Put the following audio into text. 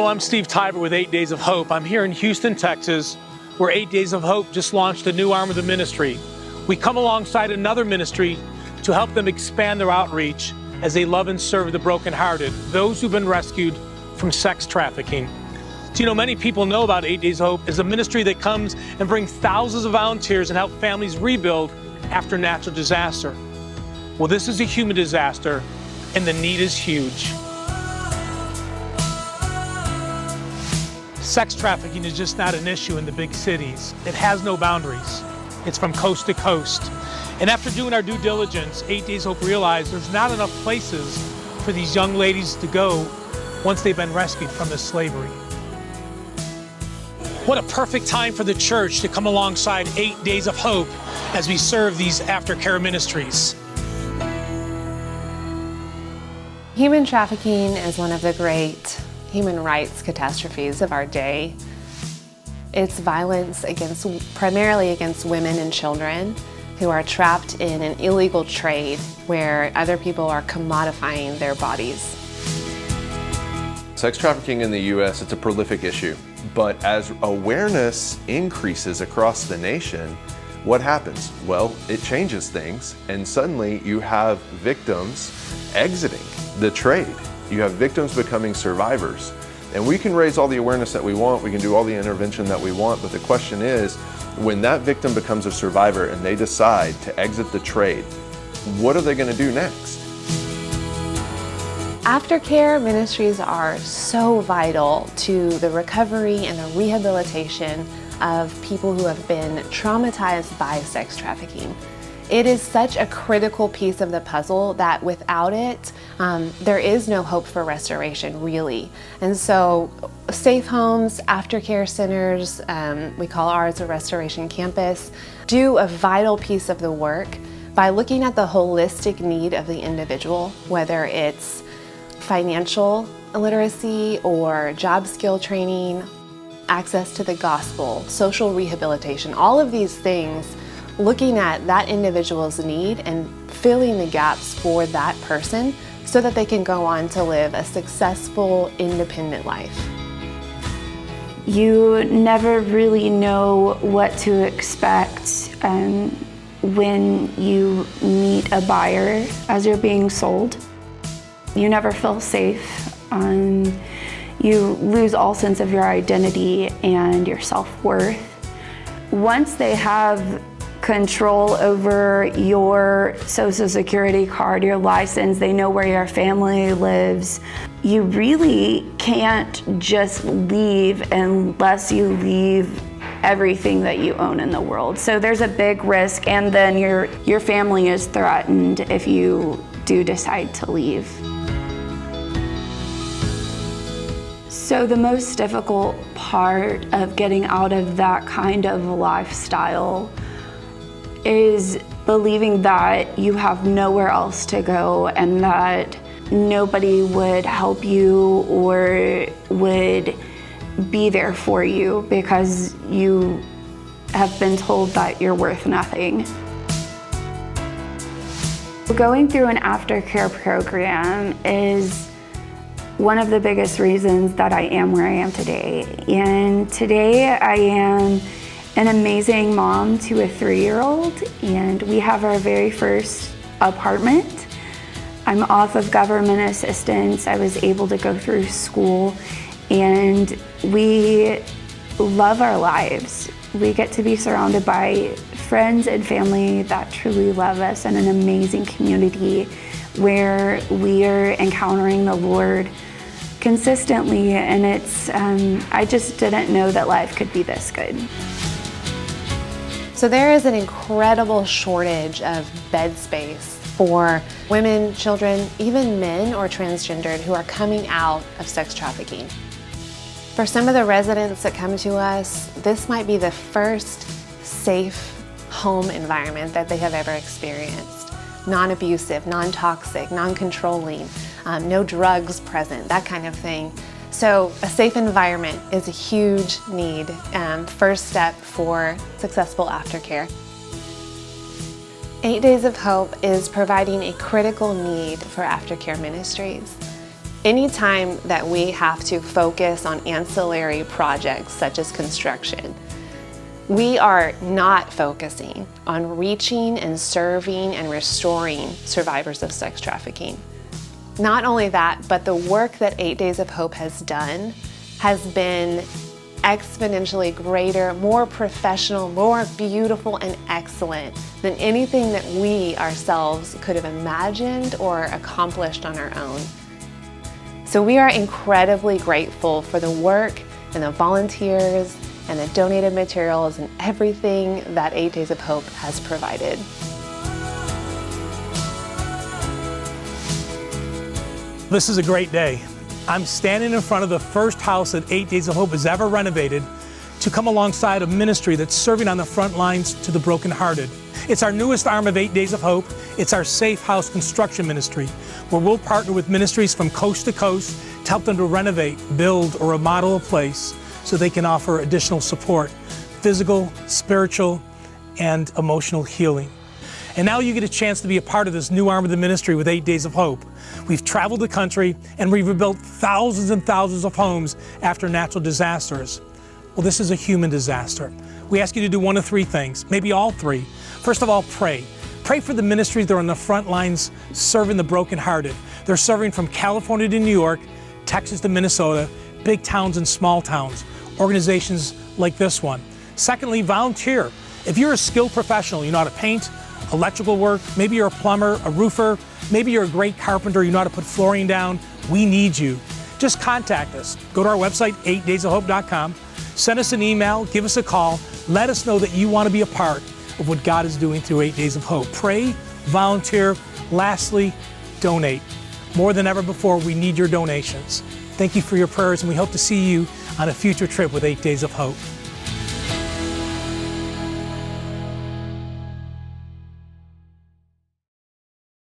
Hello, I'm Steve Tiber with 8 Days of Hope. I'm here in Houston, Texas, where 8 Days of Hope just launched a new arm of the ministry. We come alongside another ministry to help them expand their outreach as they love and serve the brokenhearted, those who've been rescued from sex trafficking. So, many people know about 8 Days of Hope as a ministry that comes and brings thousands of volunteers and help families rebuild after natural disaster. Well, this is a human disaster, and the need is huge. Sex trafficking is just not an issue in the big cities. It has no boundaries. It's from coast to coast. And after doing our due diligence, 8 Days Hope realized there's not enough places for these young ladies to go once they've been rescued from this slavery. What a perfect time for the church to come alongside 8 Days of Hope as we serve these aftercare ministries. Human trafficking is one of the great human rights catastrophes of our day. It's violence primarily against women and children who are trapped in an illegal trade where other people are commodifying their bodies. Sex trafficking in the U.S., it's a prolific issue, but as awareness increases across the nation, what happens? Well, it changes things, and suddenly you have victims exiting the trade. You have victims becoming survivors. And we can raise all the awareness that we want, we can do all the intervention that we want, but the question is, when that victim becomes a survivor and they decide to exit the trade, what are they going to do next? Aftercare ministries are so vital to the recovery and the rehabilitation of people who have been traumatized by sex trafficking. It is such a critical piece of the puzzle that without it, there is no hope for restoration, really. And so safe homes, aftercare centers, we call ours a restoration campus, do a vital piece of the work by looking at the holistic need of the individual, whether it's financial literacy or job skill training, access to the gospel, social rehabilitation, all of these things, looking at that individual's need and filling the gaps for that person so that they can go on to live a successful, independent life. You never really know what to expect when you meet a buyer as you're being sold. You never feel safe. You lose all sense of your identity and your self-worth. Once they have control over your Social Security card, your license, they know where your family lives, you really can't just leave unless you leave everything that you own in the world. So there's a big risk, and then your family is threatened if you do decide to leave. So the most difficult part of getting out of that kind of lifestyle is believing that you have nowhere else to go and that nobody would help you or would be there for you because you have been told that you're worth nothing. Going through an aftercare program is one of the biggest reasons that I am where I am today. And today I am an amazing mom to a 3-year-old, and we have our very first apartment. I'm off of government assistance. I was able to go through school, and we love our lives. We get to be surrounded by friends and family that truly love us, and an amazing community where we are encountering the Lord consistently, and it's I just didn't know that life could be this good. So there is an incredible shortage of bed space for women, children, even men or transgendered who are coming out of sex trafficking. For some of the residents that come to us, this might be the first safe home environment that they have ever experienced. Non-abusive, non-toxic, non-controlling, no drugs present, that kind of thing. So a safe environment is a huge need, first step for successful aftercare. 8 Days of Hope is providing a critical need for aftercare ministries. Anytime that we have to focus on ancillary projects such as construction, we are not focusing on reaching and serving and restoring survivors of sex trafficking. Not only that, but the work that 8 Days of Hope has done has been exponentially greater, more professional, more beautiful and excellent than anything that we ourselves could have imagined or accomplished on our own. So we are incredibly grateful for the work and the volunteers and the donated materials and everything that 8 Days of Hope has provided. This is a great day. I'm standing in front of the first house that 8 Days of Hope has ever renovated to come alongside a ministry that's serving on the front lines to the brokenhearted. It's our newest arm of 8 Days of Hope. It's our Safe House Construction Ministry, where we'll partner with ministries from coast to coast to help them to renovate, build, or remodel a place so they can offer additional support, physical, spiritual, and emotional healing. And now you get a chance to be a part of this new arm of the ministry with 8 Days of Hope. We've traveled the country and we've rebuilt thousands and thousands of homes after natural disasters. Well, this is a human disaster. We ask you to do one of three things, maybe all three. First of all, pray. Pray for the ministries that are on the front lines serving the brokenhearted. They're serving from California to New York, Texas to Minnesota, big towns and small towns, organizations like this one. Secondly, volunteer. If you're a skilled professional, you know how to paint, electrical work, maybe you're a plumber, a roofer, maybe you're a great carpenter, you know how to put flooring down, we need you. Just contact us. Go to our website, 8daysofhope.com, send us an email, give us a call, let us know that you want to be a part of what God is doing through 8 Days of Hope. Pray, volunteer, lastly, donate. More than ever before, we need your donations. Thank you for your prayers, and we hope to see you on a future trip with 8 Days of Hope.